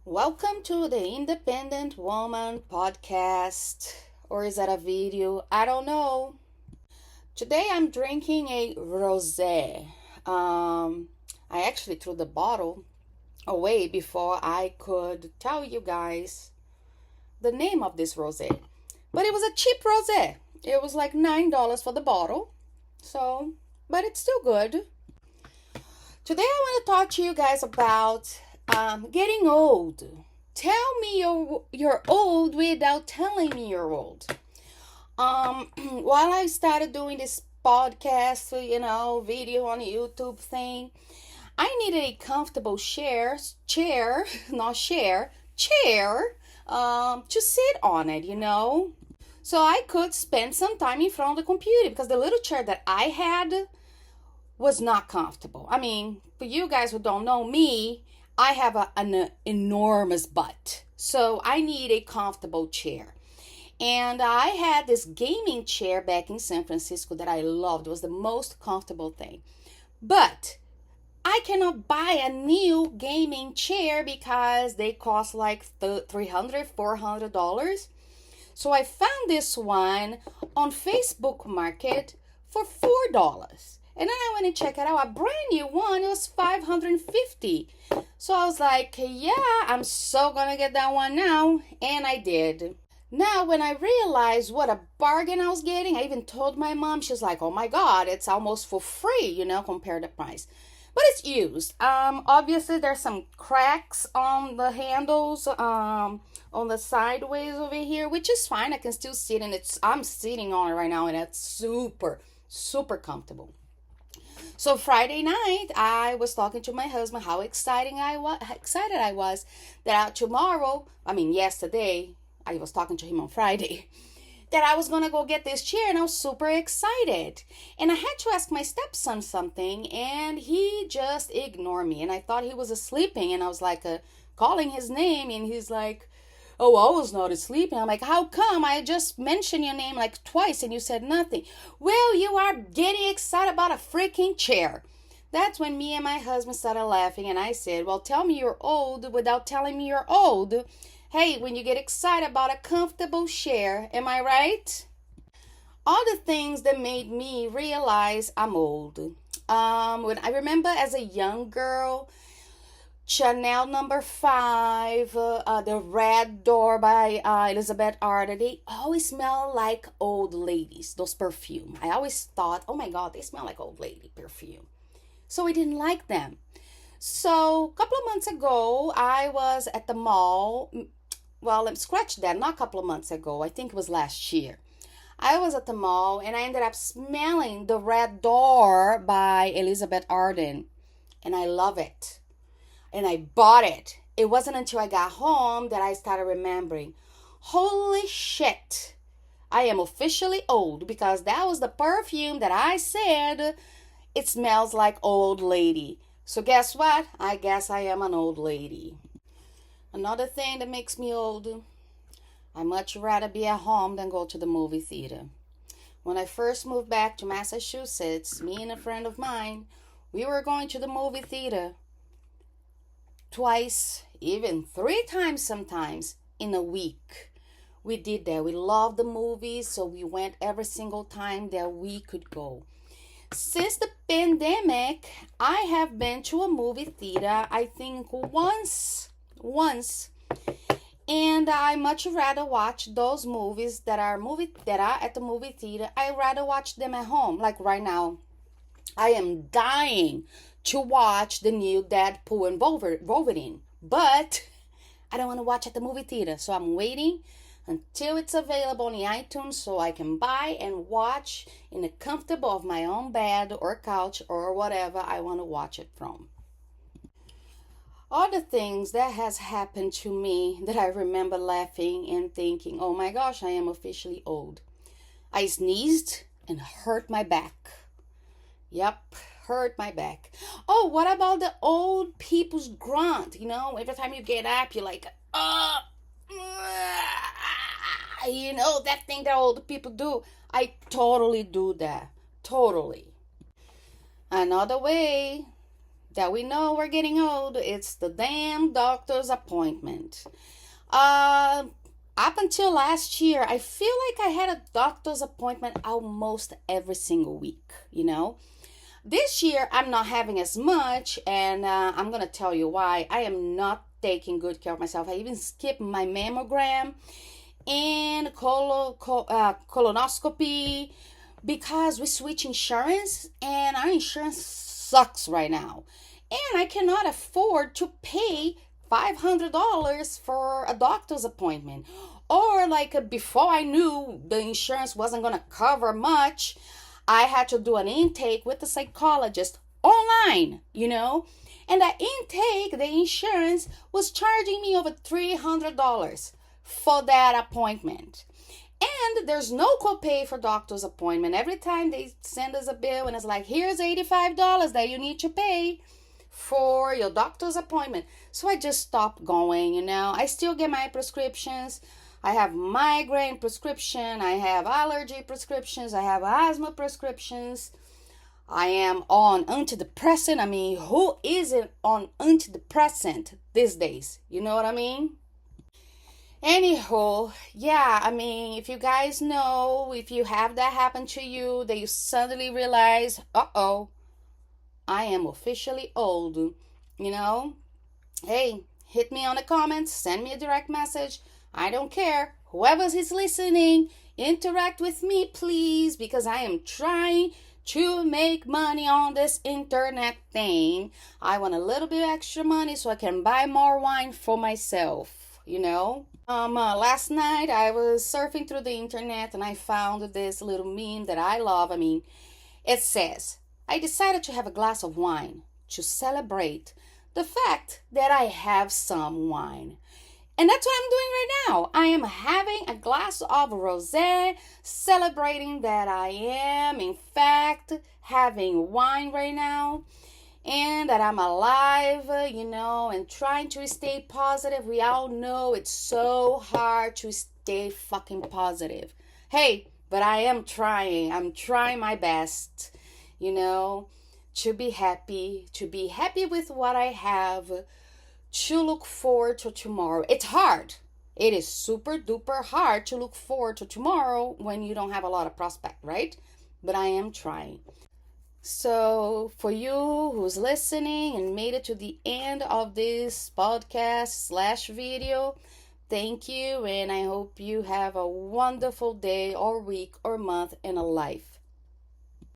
Welcome to the Independent Woman podcast. Or is that a video? I don't know. Today I'm drinking a rosé. I actually threw the bottle away before I could tell you guys the name of this rosé. But it was a cheap rosé. It was like $9 for the bottle. So, but it's still good. Today I want to talk to you guys about getting old. Tell me you're old without telling me you're old. While I started doing this podcast, video on YouTube thing, I needed a comfortable chair, not share, chair, to sit on it. So I could spend some time in front of the computer because the little chair that I had was not comfortable. I mean, for you guys who don't know me, I have an enormous butt. So I need a comfortable chair. And I had this gaming chair back in San Francisco that I loved. It was the most comfortable thing. But I cannot buy a new gaming chair because they cost like $300, $400. So I found this one on Facebook Market for $4. And then I went and checked it out. A brand new one, it was $550. So I was like, yeah, I'm so gonna get that one now. And I did. Now, when I realized what a bargain I was getting, I even told my mom. She's like, oh my God, it's almost for free, compared to price. But it's used. Obviously, there's some cracks on the handles, on the sideways over here, which is fine. I can still sit in it. I'm sitting on it right now, and it's super, super comfortable. So Friday night, I was talking to my husband how excited I was that yesterday, I was talking to him on Friday, that I was going to go get this chair, and I was super excited. And I had to ask my stepson something, and he just ignored me. And I thought he was sleeping, and I was like calling his name, and he's like, oh, I was not asleep. And I'm like, how come? I just mentioned your name like twice and you said nothing. Well, you are getting excited about a freaking chair. That's when me and my husband started laughing, and I said, well, tell me you're old without telling me you're old. Hey, when you get excited about a comfortable chair, am I right? All the things that made me realize I'm old. When I remember as a young girl, Chanel number 5, the Red Door by Elizabeth Arden. They always smell like old ladies, those perfume. I always thought, oh my God, they smell like old lady perfume. So I didn't like them. So a couple of months ago, I was at the mall. Well, let me scratch that. Not a couple of months ago. I think it was last year. I was at the mall and I ended up smelling the Red Door by Elizabeth Arden. And I love it. And I bought it. It wasn't until I got home that I started remembering. Holy shit. I am officially old because that was the perfume that I said it smells like old lady. So guess what? I guess I am an old lady. Another thing that makes me old, I much rather be at home than go to the movie theater. When I first moved back to Massachusetts, me and a friend of mine, we were going to the movie theater twice, even 3 times sometimes in a week. We did that. We loved the movies, so we went every single time that we could go. Since the pandemic, I have been to a movie theater, I think once, and I much rather watch those movies that are at the movie theater. I rather watch them at home. Like right now, I am dying to watch the new Deadpool and Wolverine, but I don't want to watch at the movie theater, so I'm waiting until it's available on the iTunes so I can buy and watch in the comfortable of my own bed or couch or whatever I want to watch it from. Other things that has happened to me that I remember laughing and thinking, oh my gosh, I am officially old. I sneezed and hurt my back. Yep, hurt my back. Oh, what about the old people's grunt? Every time you get up, you're like, that thing that old people do. I totally do that. Totally. Another way that we know we're getting old, it's the damn doctor's appointment. Uh, Up until last year, I feel like I had a doctor's appointment almost every single week, you know? This year, I'm not having as much, and I'm gonna tell you why. I am not taking good care of myself. I even skipped my mammogram and colonoscopy because we switch insurance, and our insurance sucks right now. And I cannot afford to pay $500 for a doctor's appointment. Or, like, before I knew the insurance wasn't going to cover much, I had to do an intake with the psychologist online, you know? And that intake, the insurance was charging me over $300 for that appointment. And there's no copay for doctor's appointment. Every time they send us a bill and it's like, here's $85 that you need to pay for your doctor's appointment. So I just stopped going, you know. I still get my prescriptions. I have migraine prescription. I have allergy prescriptions. I have asthma prescriptions. I am on antidepressant. I mean, who isn't on antidepressant these days? You know what I mean? Anyhow, yeah, I mean, if you guys know, if you have that happen to you, that you suddenly realize, uh-oh, I am officially old, you know? Hey, hit me on the comments, send me a direct message. I don't care. Whoever is listening, interact with me, please, because I am trying to make money on this internet thing. I want a little bit extra money so I can buy more wine for myself, you know? Last night I was surfing through the internet and I found this little meme that I love. I mean, it says, I decided to have a glass of wine to celebrate the fact that I have some wine. And that's what I'm doing right now. I am having a glass of rosé, celebrating that I am, in fact, having wine right now. And that I'm alive, you know, and trying to stay positive. We all know it's so hard to stay fucking positive. Hey, but I am trying. I'm trying my best, you know, to be happy with what I have, to look forward to tomorrow. It's hard. It is super duper hard to look forward to tomorrow when you don't have a lot of prospect, right? But I am trying. So for you who's listening and made it to the end of this podcast / video, thank you, and I hope you have a wonderful day or week or month in a life.